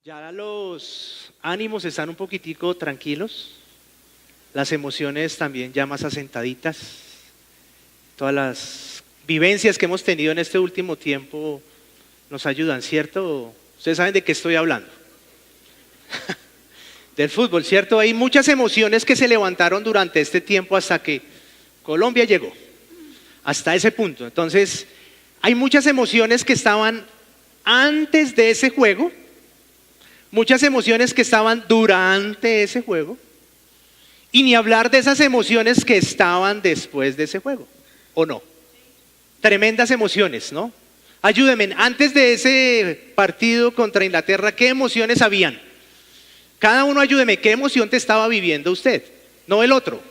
Ya los ánimos están un poquitico tranquilos, las emociones también ya más asentaditas, todas las vivencias que hemos tenido en este último tiempo nos ayudan, ¿cierto? Ustedes saben de qué estoy hablando. Del fútbol, ¿cierto? Hay muchas emociones que se levantaron durante este tiempo hasta que Colombia llegó, hasta ese punto. Entonces, hay muchas emociones que estaban antes de ese juego, muchas emociones que estaban durante ese juego, y ni hablar de esas emociones que estaban después de ese juego, ¿o no? Tremendas emociones, ¿no? Ayúdenme, antes de ese partido contra Inglaterra, ¿qué emociones habían? Cada uno ayúdeme, ¿qué emoción te estaba viviendo usted? No el otro.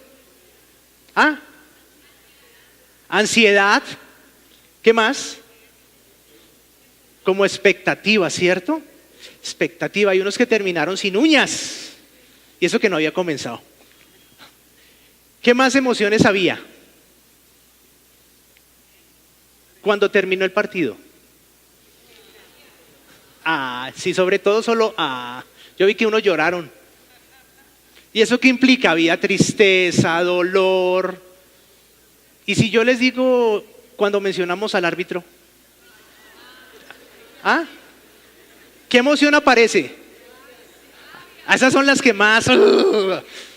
¿Ah? Ansiedad. ¿Qué más? Como expectativa, ¿cierto? Expectativa. Hay unos que terminaron sin uñas. Y eso que no había comenzado. ¿Qué más emociones había? Cuando terminó el partido. Sí, sobre todo solo yo vi que unos lloraron. ¿Y eso qué implica? Había tristeza, dolor. Y si yo les digo cuando mencionamos al árbitro, ¿qué emoción aparece? Esas son las que más,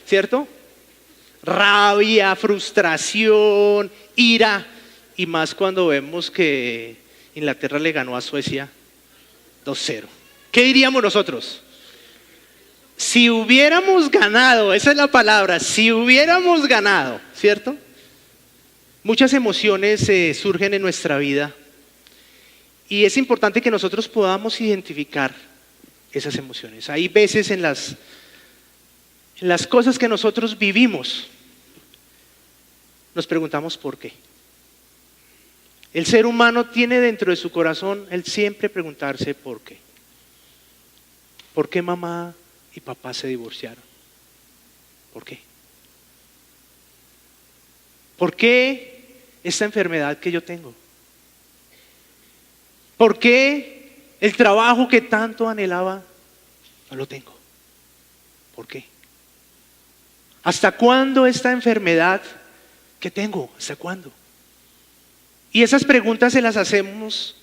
¿cierto? Rabia, frustración, ira, y más cuando vemos que Inglaterra le ganó a Suecia 2-0. ¿Qué diríamos nosotros? Si hubiéramos ganado, esa es la palabra, si hubiéramos ganado, ¿cierto? Muchas emociones surgen en nuestra vida y es importante que nosotros podamos identificar esas emociones. Hay veces en las cosas que nosotros vivimos, nos preguntamos por qué. El ser humano tiene dentro de su corazón el siempre preguntarse por qué. ¿Por qué mamá y papá se divorciaron? ¿Por qué? ¿Por qué esta enfermedad que yo tengo? ¿Por qué el trabajo que tanto anhelaba no lo tengo? ¿Por qué? ¿Hasta cuándo esta enfermedad que tengo? ¿Hasta cuándo? Y esas preguntas se las hacemos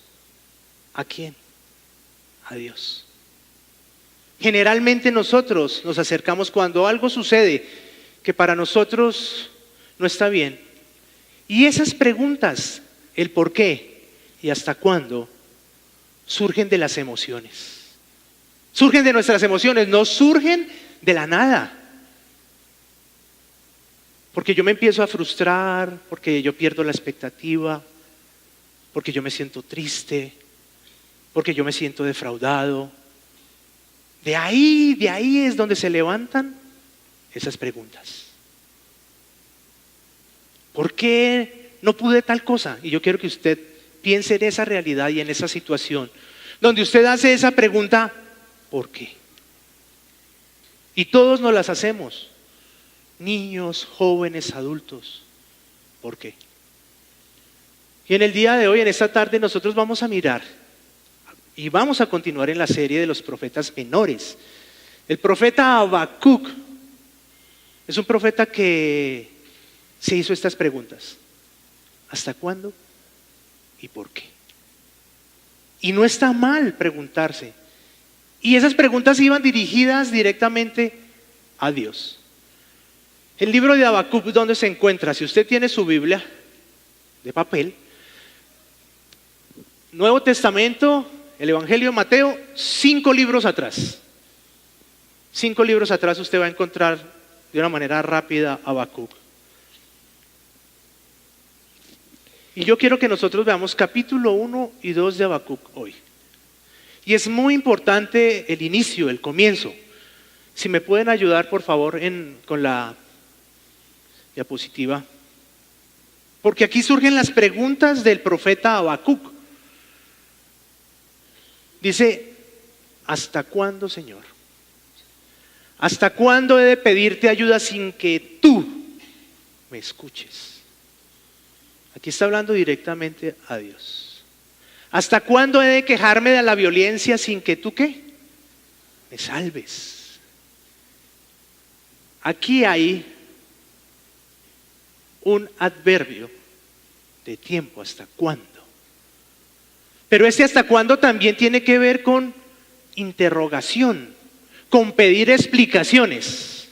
¿a quién? A Dios. Generalmente nosotros nos acercamos cuando algo sucede que para nosotros no está bien. Y esas preguntas, el por qué y hasta cuándo, surgen de las emociones. Surgen de nuestras emociones, no surgen de la nada. Porque yo me empiezo a frustrar, porque yo pierdo la expectativa, porque yo me siento triste, porque yo me siento defraudado. De ahí es donde se levantan esas preguntas. ¿Por qué no pude tal cosa? Y yo quiero que usted piense en esa realidad y en esa situación, donde usted hace esa pregunta, ¿por qué? Y todos nos las hacemos, niños, jóvenes, adultos, ¿por qué? Y en el día de hoy, en esta tarde, nosotros vamos a mirar y vamos a continuar en la serie de los profetas menores. El profeta Habacuc es un profeta que se hizo estas preguntas. ¿Hasta cuándo? ¿Y por qué? Y no está mal preguntarse. Y esas preguntas iban dirigidas directamente a Dios. El libro de Habacuc, ¿dónde se encuentra? Si usted tiene su Biblia de papel, Nuevo Testamento, el Evangelio de Mateo, 5 libros atrás. 5 libros atrás usted va a encontrar de una manera rápida Habacuc. Y yo quiero que nosotros veamos capítulo 1 y 2 de Habacuc hoy. Y es muy importante el inicio, el comienzo. Si me pueden ayudar, por favor, con la diapositiva. Porque aquí surgen las preguntas del profeta Habacuc. Dice, ¿hasta cuándo, Señor? ¿Hasta cuándo he de pedirte ayuda sin que tú me escuches? Aquí está hablando directamente a Dios. ¿Hasta cuándo he de quejarme de la violencia sin que tú qué? me salves. Aquí hay un adverbio de tiempo, ¿hasta cuándo? Pero este hasta cuándo también tiene que ver con interrogación, con pedir explicaciones.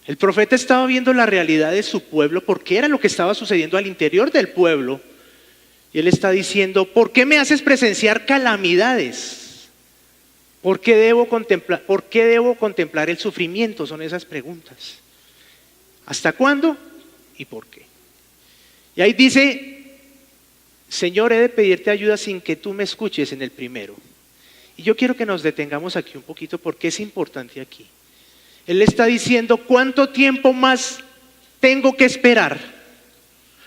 El profeta estaba viendo la realidad de su pueblo porque era lo que estaba sucediendo al interior del pueblo. Y él está diciendo, ¿por qué me haces presenciar calamidades? ¿Por qué debo contemplar el sufrimiento? Son esas preguntas. ¿Hasta cuándo y por qué? Y ahí dice, Señor, he de pedirte ayuda sin que tú me escuches en el primero. Y yo quiero que nos detengamos aquí un poquito porque es importante aquí. Él está diciendo, ¿cuánto tiempo más tengo que esperar?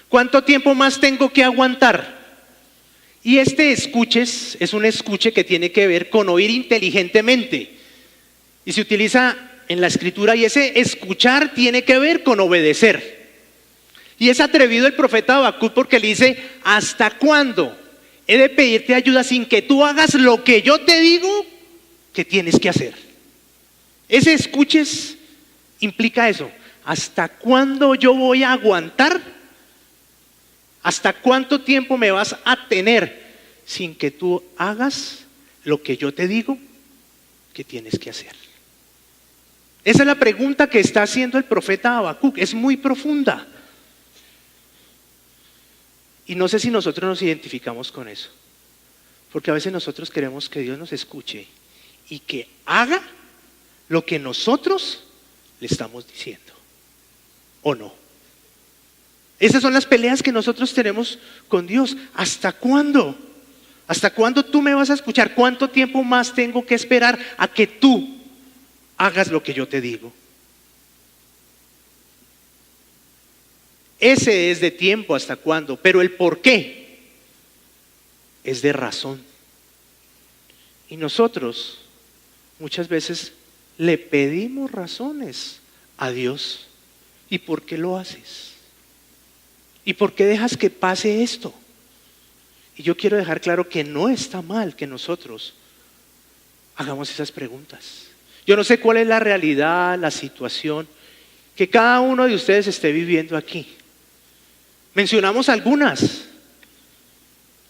¿Cuánto tiempo más tengo que aguantar? Y este escuches es un escuche que tiene que ver con oír inteligentemente. Y se utiliza en la escritura y ese escuchar tiene que ver con obedecer. Y es atrevido el profeta Habacuc porque le dice, ¿hasta cuándo he de pedirte ayuda sin que tú hagas lo que yo te digo que tienes que hacer? Ese escuches implica eso. ¿Hasta cuándo yo voy a aguantar? ¿Hasta cuánto tiempo me vas a tener sin que tú hagas lo que yo te digo que tienes que hacer? Esa es la pregunta que está haciendo el profeta Habacuc. Es muy profunda. Y no sé si nosotros nos identificamos con eso. Porque a veces nosotros queremos que Dios nos escuche y que haga lo que nosotros le estamos diciendo. ¿O no? Esas son las peleas que nosotros tenemos con Dios. ¿Hasta cuándo? ¿Hasta cuándo tú me vas a escuchar? ¿Cuánto tiempo más tengo que esperar a que tú hagas lo que yo te digo? Ese es de tiempo, ¿hasta cuándo? Pero el por qué es de razón. Y nosotros muchas veces le pedimos razones a Dios. ¿Y por qué lo haces? ¿Y por qué dejas que pase esto? Y yo quiero dejar claro que no está mal que nosotros hagamos esas preguntas. Yo no sé cuál es la realidad, la situación que cada uno de ustedes esté viviendo aquí. Mencionamos algunas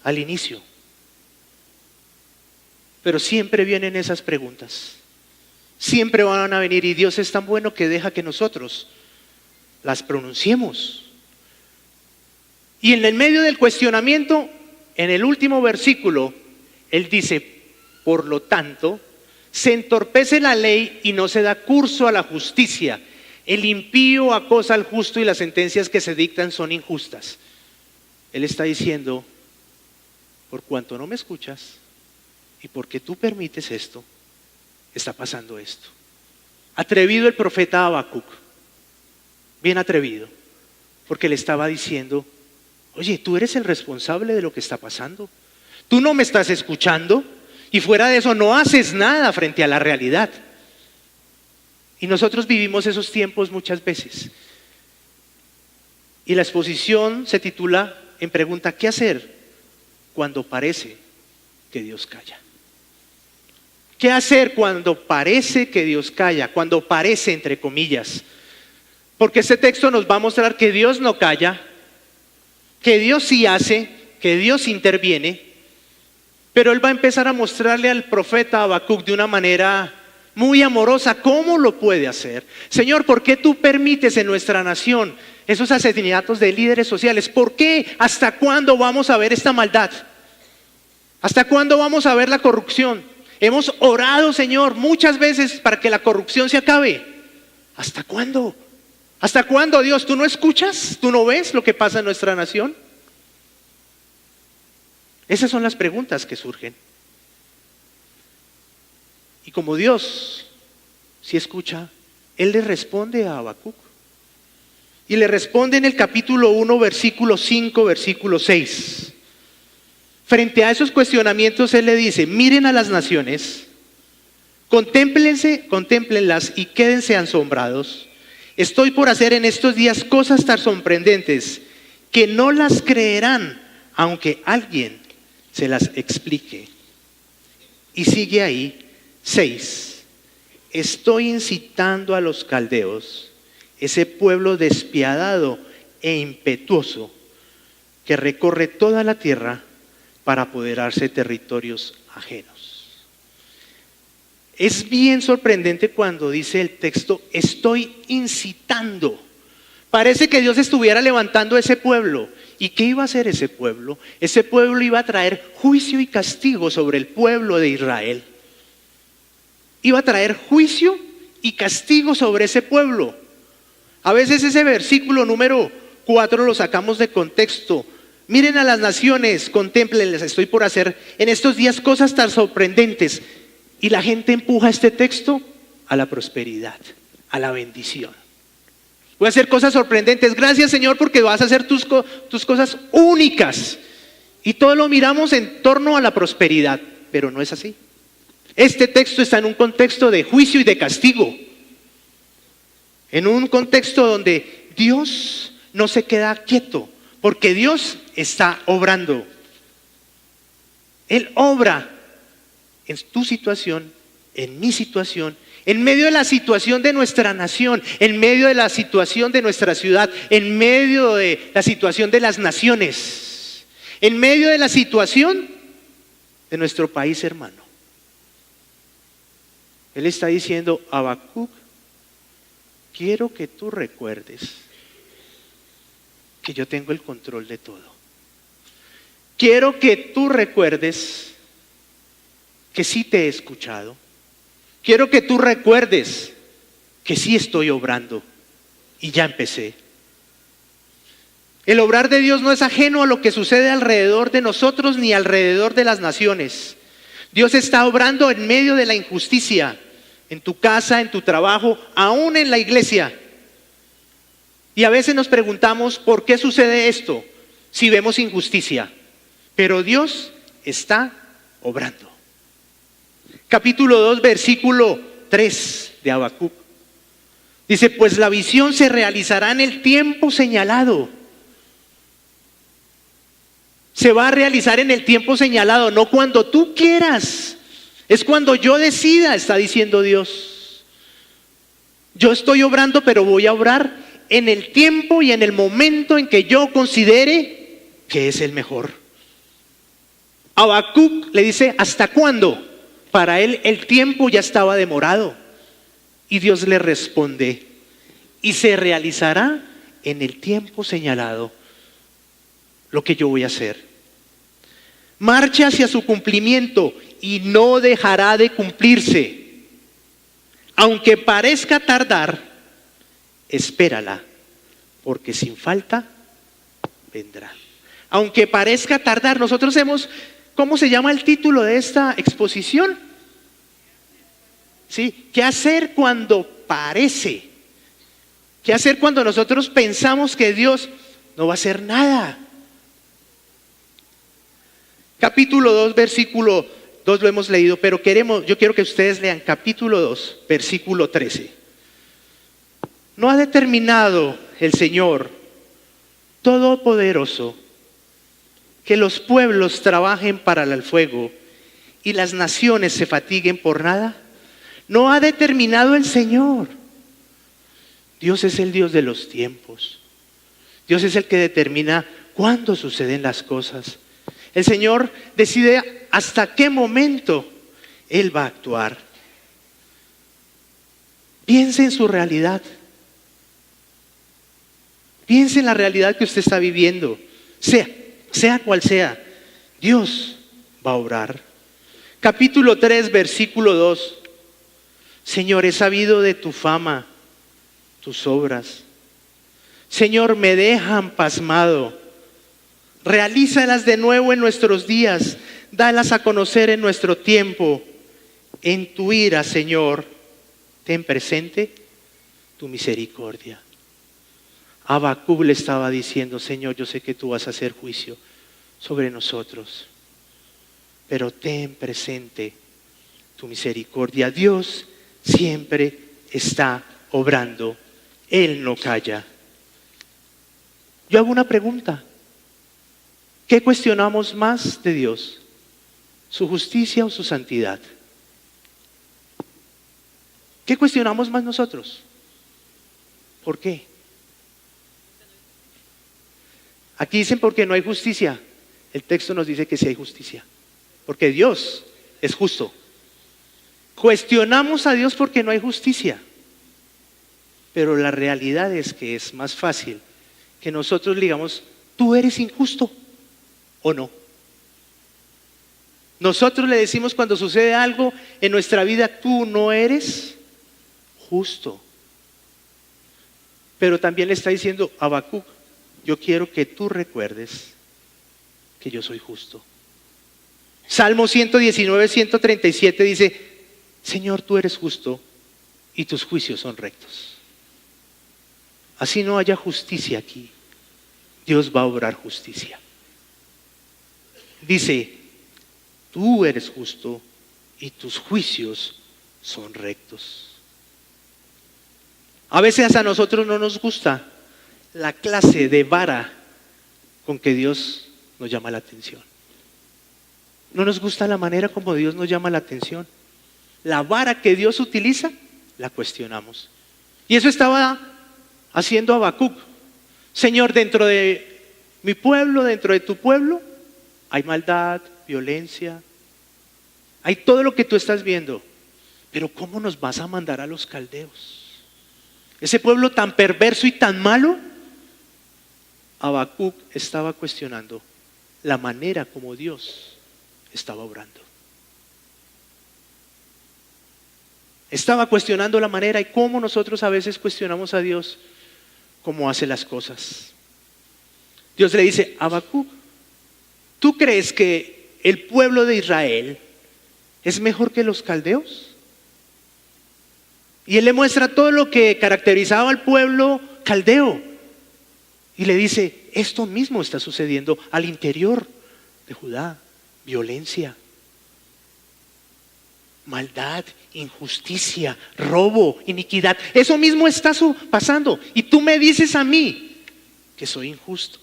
al inicio, pero siempre vienen esas preguntas. Siempre van a venir y Dios es tan bueno que deja que nosotros las pronunciemos. Y en el medio del cuestionamiento, en el último versículo, Él dice, por lo tanto, se entorpece la ley y no se da curso a la justicia. El impío acosa al justo y las sentencias que se dictan son injustas. Él está diciendo, por cuanto no me escuchas y porque tú permites esto, está pasando esto. Atrevido el profeta Habacuc, bien atrevido, porque le estaba diciendo, oye, tú eres el responsable de lo que está pasando. Tú no me estás escuchando y fuera de eso no haces nada frente a la realidad. Y nosotros vivimos esos tiempos muchas veces. Y la exposición se titula en pregunta, ¿qué hacer cuando parece que Dios calla? ¿Qué hacer cuando parece que Dios calla? Cuando parece, entre comillas. Porque este texto nos va a mostrar que Dios no calla, que Dios sí hace, que Dios interviene, pero Él va a empezar a mostrarle al profeta Habacuc de una manera muy amorosa cómo lo puede hacer. Señor, ¿por qué tú permites en nuestra nación esos asesinatos de líderes sociales? ¿Por qué? ¿Hasta cuándo vamos a ver esta maldad? ¿Hasta cuándo vamos a ver la corrupción? Hemos orado, Señor, muchas veces para que la corrupción se acabe. ¿Hasta cuándo? ¿Hasta cuándo, Dios? ¿Tú no escuchas? ¿Tú no ves lo que pasa en nuestra nación? Esas son las preguntas que surgen. Y como Dios sí escucha, Él le responde a Habacuc. Y le responde en el capítulo 1, versículo 5, versículo 6. Frente a esos cuestionamientos, Él le dice, miren a las naciones, contémplenlas y quédense asombrados. Estoy por hacer en estos días cosas tan sorprendentes que no las creerán, aunque alguien se las explique. Y sigue ahí, 6. Estoy incitando a los caldeos, ese pueblo despiadado e impetuoso que recorre toda la tierra para apoderarse de territorios ajenos. Es bien sorprendente cuando dice el texto, estoy incitando. Parece que Dios estuviera levantando a ese pueblo. ¿Y qué iba a hacer ese pueblo? Ese pueblo iba a traer juicio y castigo sobre el pueblo de Israel. Iba a traer juicio y castigo sobre ese pueblo. A veces ese versículo número 4 lo sacamos de contexto. Miren a las naciones, contémplenles, estoy por hacer en estos días cosas tan sorprendentes. Y la gente empuja este texto a la prosperidad, a la bendición. Voy a hacer cosas sorprendentes. Gracias, Señor, porque vas a hacer tus cosas únicas. Y todo lo miramos en torno a la prosperidad, pero no es así. Este texto está en un contexto de juicio y de castigo. En un contexto donde Dios no se queda quieto, porque Dios está obrando. Él obra en tu situación, en mi situación, en medio de la situación de nuestra nación, en medio de la situación de nuestra ciudad, en medio de la situación de las naciones, en medio de la situación de nuestro país hermano. Él está diciendo, Habacuc, quiero que tú recuerdes que yo tengo el control de todo. Quiero que tú recuerdes que sí te he escuchado. Quiero que tú recuerdes que sí estoy obrando y ya empecé. El obrar de Dios no es ajeno a lo que sucede alrededor de nosotros ni alrededor de las naciones. Dios está obrando en medio de la injusticia, en tu casa, en tu trabajo, aún en la iglesia. Y a veces nos preguntamos, ¿por qué sucede esto? Si vemos injusticia. Pero Dios está obrando. Capítulo 2, versículo 3 de Habacuc. Dice, pues la visión se realizará en el tiempo señalado. Se va a realizar en el tiempo señalado, no cuando tú quieras. Es cuando yo decida, está diciendo Dios. Yo estoy obrando, pero voy a obrar en el tiempo y en el momento en que yo considere que es el mejor. Habacuc le dice, ¿hasta cuándo? Para él el tiempo ya estaba demorado. Y Dios le responde, y se realizará en el tiempo señalado lo que yo voy a hacer. Marcha hacia su cumplimiento y no dejará de cumplirse. Aunque parezca tardar, espérala, porque sin falta vendrá. Aunque parezca tardar, nosotros hemos, ¿cómo se llama el título de esta exposición? ¿Sí? ¿Qué hacer cuando parece? ¿Qué hacer cuando nosotros pensamos que Dios no va a hacer nada? Capítulo 2, versículo 2 lo hemos leído, pero yo quiero que ustedes lean capítulo 2, versículo 13. ¿No ha determinado el Señor Todopoderoso que los pueblos trabajen para el fuego y las naciones se fatiguen por nada? ¿No ha determinado el Señor? Dios es el Dios de los tiempos. Dios es el que determina cuándo suceden las cosas. El Señor decide hasta qué momento Él va a actuar. Piense en su realidad. Piense en la realidad que usted está viviendo. Sea cual sea, Dios va a obrar. Capítulo 3, versículo 2. Señor, he sabido de tu fama, tus obras. Señor, me dejan pasmado. Realízalas de nuevo en nuestros días. Dalas a conocer en nuestro tiempo. En tu ira, Señor, ten presente tu misericordia. Habacuc le estaba diciendo, Señor, yo sé que tú vas a hacer juicio sobre nosotros, pero ten presente tu misericordia. Dios siempre está obrando, Él no calla. Yo hago una pregunta. ¿Qué cuestionamos más de Dios? ¿Su justicia o su santidad? ¿Qué cuestionamos más nosotros? ¿Por qué? Aquí dicen porque no hay justicia. El texto nos dice que sí hay justicia, porque Dios es justo. Cuestionamos a Dios porque no hay justicia, pero la realidad es que es más fácil que nosotros le digamos, tú eres injusto o no. Nosotros le decimos cuando sucede algo en nuestra vida, tú no eres justo. Pero también le está diciendo a Habacuc, yo quiero que tú recuerdes que yo soy justo. Salmo 119, 137 dice, Señor, tú eres justo y tus juicios son rectos. Así no haya justicia aquí, Dios va a obrar justicia. Dice, tú eres justo y tus juicios son rectos. A veces a nosotros no nos gusta la clase de vara con que Dios nos llama la atención. No nos gusta la manera como Dios nos llama la atención. La vara que Dios utiliza, la cuestionamos. Y eso estaba haciendo Habacuc. Señor, dentro de mi pueblo, dentro de tu pueblo, hay maldad, violencia, hay todo lo que tú estás viendo. Pero ¿cómo nos vas a mandar a los caldeos? Ese pueblo tan perverso y tan malo. Habacuc estaba cuestionando la manera como Dios estaba obrando. Estaba cuestionando la manera y cómo nosotros a veces cuestionamos a Dios cómo hace las cosas. Dios le dice, Habacuc, ¿tú crees que el pueblo de Israel es mejor que los caldeos? Y él le muestra todo lo que caracterizaba al pueblo caldeo. Y le dice, esto mismo está sucediendo al interior de Judá. Violencia, maldad, injusticia, robo, iniquidad. Eso mismo está pasando. Y tú me dices a mí que soy injusto.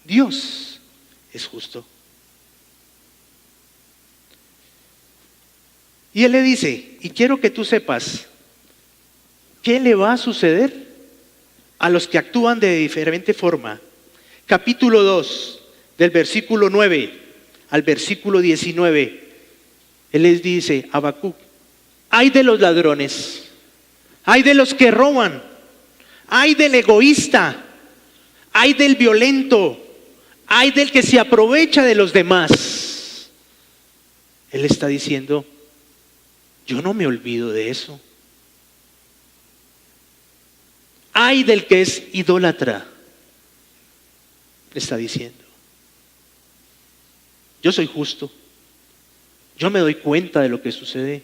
Dios es justo. Y él le dice, y quiero que tú sepas, ¿qué le va a suceder a los que actúan de diferente forma? Capítulo 2, del versículo 9 al versículo 19, él les dice, Habacuc, ay de los ladrones, ay de los que roban, ay del egoísta, ay del violento, ay del que se aprovecha de los demás. Él está diciendo, yo no me olvido de eso. Ay del que es idólatra, le está diciendo. Yo soy justo. Yo me doy cuenta de lo que sucede.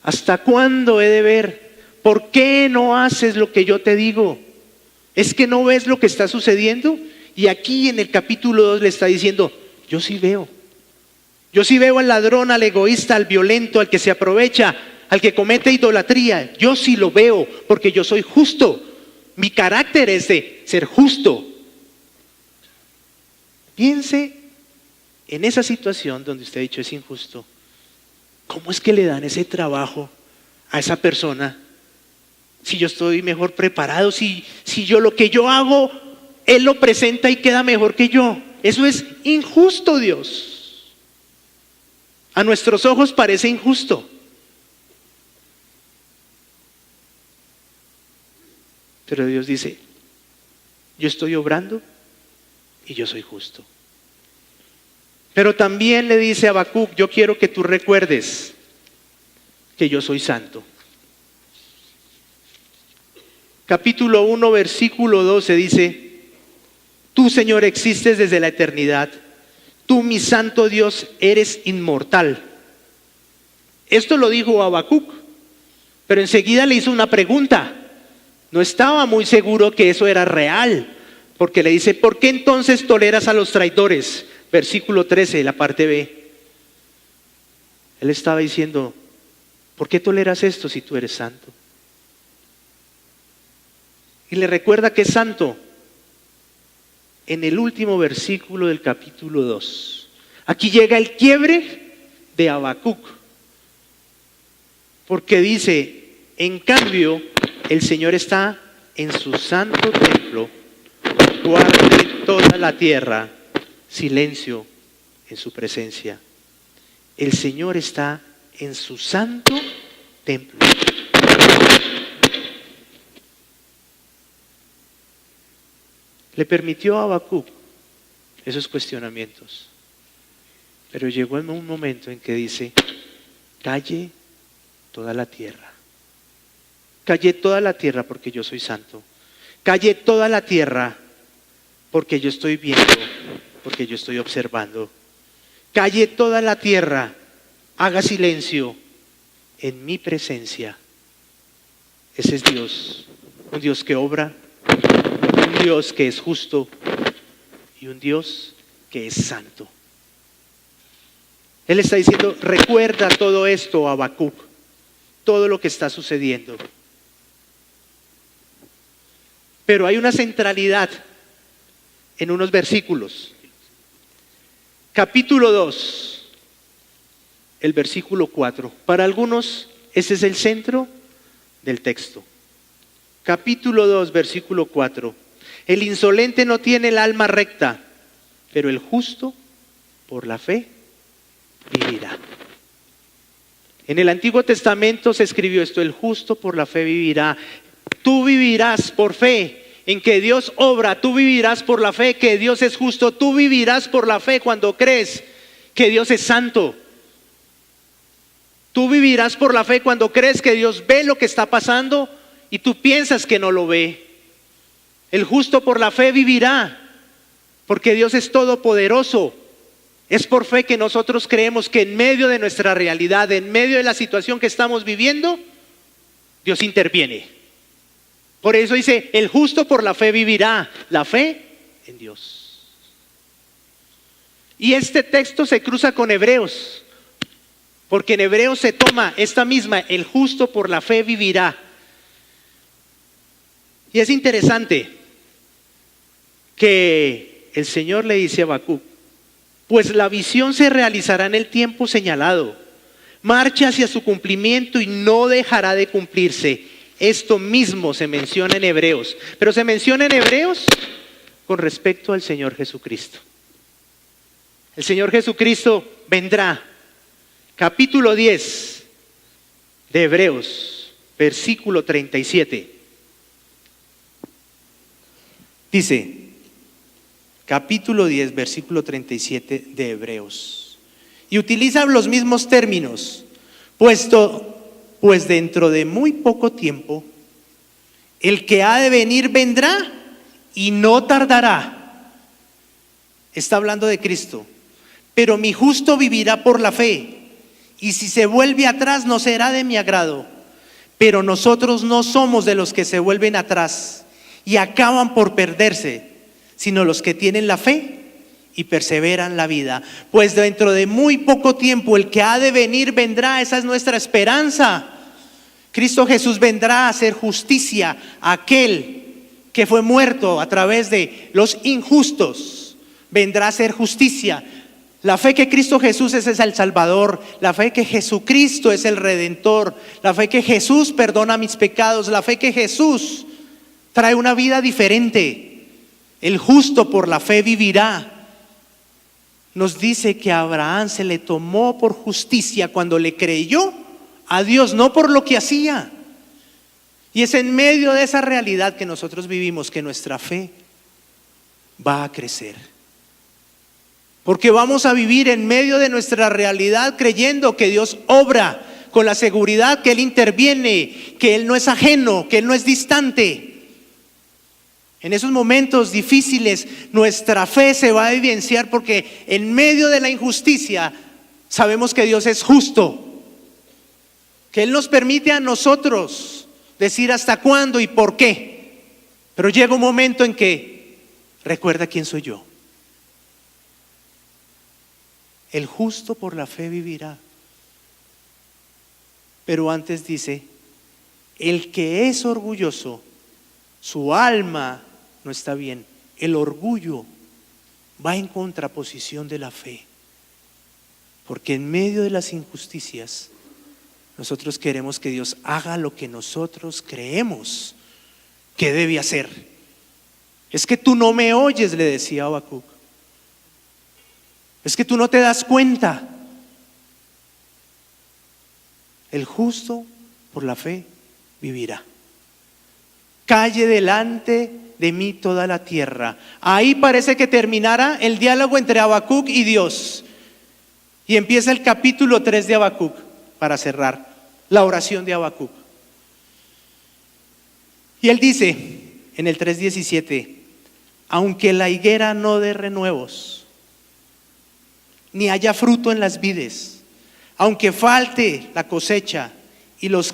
¿Hasta cuándo he de ver? ¿Por qué no haces lo que yo te digo? ¿Es que no ves lo que está sucediendo? Y aquí en el capítulo 2 le está diciendo, yo sí veo. Yo sí veo al ladrón, al egoísta, al violento, al que se aprovecha, al que comete idolatría. Yo sí lo veo porque yo soy justo. Mi carácter es de ser justo. Piense en esa situación donde usted ha dicho es injusto. ¿Cómo es que le dan ese trabajo a esa persona? Si yo estoy mejor preparado, si yo lo que yo hago, él lo presenta y queda mejor que yo. Eso es injusto, Dios. A nuestros ojos parece injusto. Pero Dios dice, yo estoy obrando y yo soy justo. Pero también le dice a Habacuc, yo quiero que tú recuerdes que yo soy santo. Capítulo 1, versículo 12 dice, tú, Señor, existes desde la eternidad. Tú, mi santo Dios, eres inmortal. Esto lo dijo Habacuc, pero enseguida le hizo una pregunta. No estaba muy seguro que eso era real, porque le dice, ¿por qué entonces toleras a los traidores? Versículo 13, la parte B. Él estaba diciendo, ¿por qué toleras esto si tú eres santo? Y le recuerda que es santo en el último versículo del capítulo 2. Aquí llega el quiebre de Habacuc. Porque dice, en cambio, el Señor está en su santo templo, guarde toda la tierra silencio en su presencia. El Señor está en su santo templo. Le permitió a Habacuc esos cuestionamientos, pero llegó en un momento en que dice, calle toda la tierra. Calle toda la tierra porque yo soy santo. Calle toda la tierra porque yo estoy viendo, porque yo estoy observando. Calle toda la tierra, haga silencio en mi presencia. Ese es Dios, un Dios que obra, un Dios que es justo y un Dios que es santo. Él está diciendo, recuerda todo esto, Habacuc, todo lo que está sucediendo. Pero hay una centralidad en unos versículos. Capítulo 2, el versículo 4. Para algunos ese es el centro del texto. Capítulo 2, versículo 4. El insolente no tiene el alma recta, pero el justo por la fe vivirá. En el Antiguo Testamento se escribió esto, el justo por la fe vivirá. Tú vivirás por fe en que Dios obra, tú vivirás por la fe que Dios es justo, tú vivirás por la fe cuando crees que Dios es santo. Tú vivirás por la fe cuando crees que Dios ve lo que está pasando y tú piensas que no lo ve. El justo por la fe vivirá, porque Dios es todopoderoso. Es por fe que nosotros creemos que en medio de nuestra realidad, en medio de la situación que estamos viviendo, Dios interviene. Por eso dice, el justo por la fe vivirá, la fe en Dios. Y este texto se cruza con Hebreos, porque en Hebreos se toma esta misma, el justo por la fe vivirá. Y es interesante que el Señor le dice a Habacuc, pues la visión se realizará en el tiempo señalado, marcha hacia su cumplimiento y no dejará de cumplirse. Esto mismo se menciona en Hebreos, pero se menciona en Hebreos con respecto al Señor Jesucristo. El Señor Jesucristo vendrá. Capítulo 10 de Hebreos, versículo 37. Dice, capítulo 10, versículo 37 de Hebreos. Y utiliza los mismos términos, pues dentro de muy poco tiempo, el que ha de venir vendrá y no tardará. Está hablando de Cristo. Pero mi justo vivirá por la fe, y si se vuelve atrás no será de mi agrado. Pero nosotros no somos de los que se vuelven atrás y acaban por perderse, sino los que tienen la fe y perseveran la vida. Pues dentro de muy poco tiempo el que ha de venir vendrá, esa es nuestra esperanza. Cristo Jesús vendrá a hacer justicia a aquel que fue muerto a través de los injustos. Vendrá a hacer justicia. La fe que Cristo Jesús es el Salvador, la fe que Jesucristo es el Redentor, la fe que Jesús perdona mis pecados, la fe que Jesús trae una vida diferente. El justo por la fe vivirá. Nos dice que a Abraham se le tomó por justicia cuando le creyó a Dios, no por lo que hacía. Y es en medio de esa realidad que nosotros vivimos que nuestra fe va a crecer. Porque vamos a vivir en medio de nuestra realidad creyendo que Dios obra, con la seguridad que Él interviene, que Él no es ajeno, que Él no es distante. En esos momentos difíciles nuestra fe se va a evidenciar porque en medio de la injusticia sabemos que Dios es justo, que Él nos permite a nosotros decir hasta cuándo y por qué. Pero llega un momento en que recuerda quién soy yo. El justo por la fe vivirá. Pero antes dice, el que es orgulloso, su alma no está bien. El orgullo va en contraposición de la fe. Porque en medio de las injusticias, Nosotros queremos que Dios haga lo que nosotros creemos que debe hacer. Es que tú no me oyes, le decía Habacuc. Es que tú no te das cuenta. El justo por la fe vivirá. Calle delante de mí toda la tierra. Ahí parece que terminara el diálogo entre Habacuc y Dios. Y empieza el capítulo 3 de Habacuc para cerrar la oración de Habacuc. Y él dice en el 3:17, aunque la higuera no dé renuevos, ni haya fruto en las vides, aunque falte la cosecha y los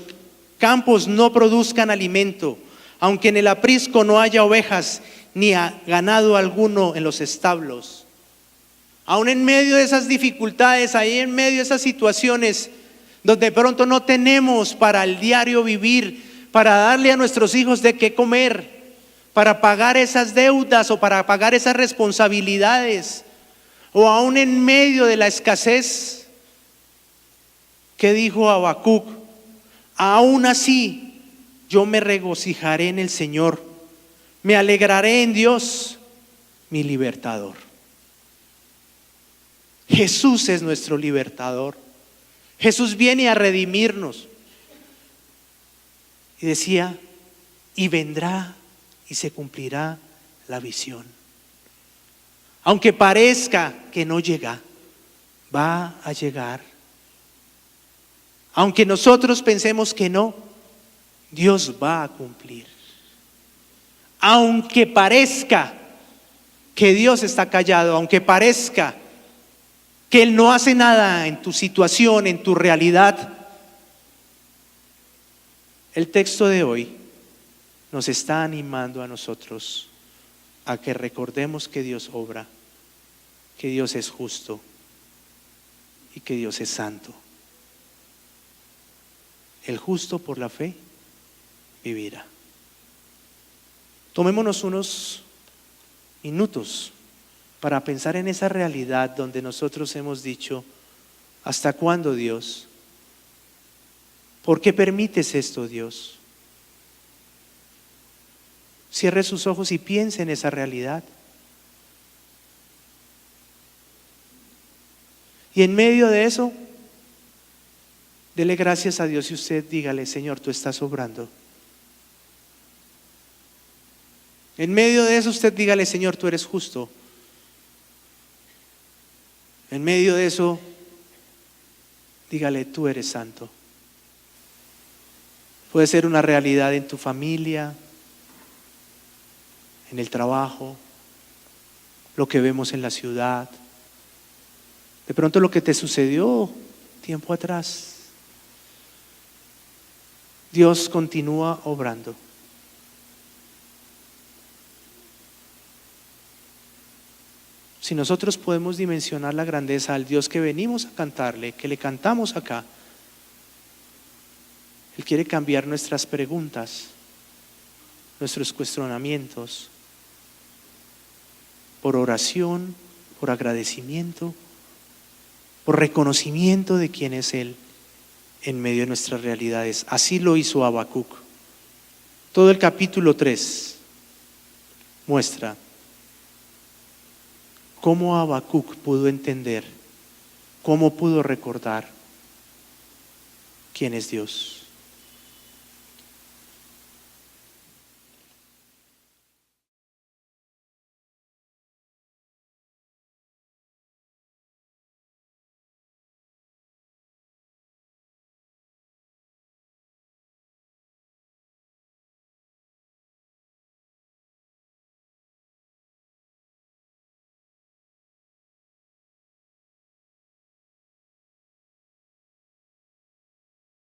campos no produzcan alimento, aunque en el aprisco no haya ovejas ni ganado alguno en los establos, aún en medio de esas dificultades, ahí en medio de esas situaciones donde de pronto no tenemos para el diario vivir, para darle a nuestros hijos de qué comer, para pagar esas deudas o para pagar esas responsabilidades, o aún en medio de la escasez, ¿qué dijo Habacuc? Aún así yo me regocijaré en el Señor, me alegraré en Dios, mi libertador. Jesús es nuestro libertador. Jesús viene a redimirnos. Y decía, y vendrá y se cumplirá la visión. Aunque parezca que no llega, va a llegar. Aunque nosotros pensemos que no, Dios va a cumplir. Aunque parezca que Dios está callado, aunque parezca que Él no hace nada en tu situación, en tu realidad, el texto de hoy nos está animando a nosotros a que recordemos que Dios obra, que Dios es justo y que Dios es santo. El justo por la fe vivirá. Tomémonos unos minutos para pensar en esa realidad donde nosotros hemos dicho, ¿hasta cuándo, Dios? ¿Por qué permites esto, Dios? Cierre sus ojos y piense en esa realidad. Y en medio de eso, dele gracias a Dios y usted dígale, Señor, tú estás obrando. En medio de eso usted dígale, Señor, tú eres justo. En medio de eso, dígale, tú eres santo. Puede ser una realidad en tu familia, en el trabajo, lo que vemos en la ciudad, de pronto lo que te sucedió tiempo atrás. Dios continúa obrando. Si nosotros podemos dimensionar la grandeza al Dios que venimos a cantarle, que le cantamos acá, Él quiere cambiar nuestras preguntas, nuestros cuestionamientos, por oración, por agradecimiento, por reconocimiento de quién es Él en medio de nuestras realidades. Así lo hizo Habacuc. Todo el capítulo 3 muestra cómo Habacuc pudo entender, cómo pudo recordar quién es Dios.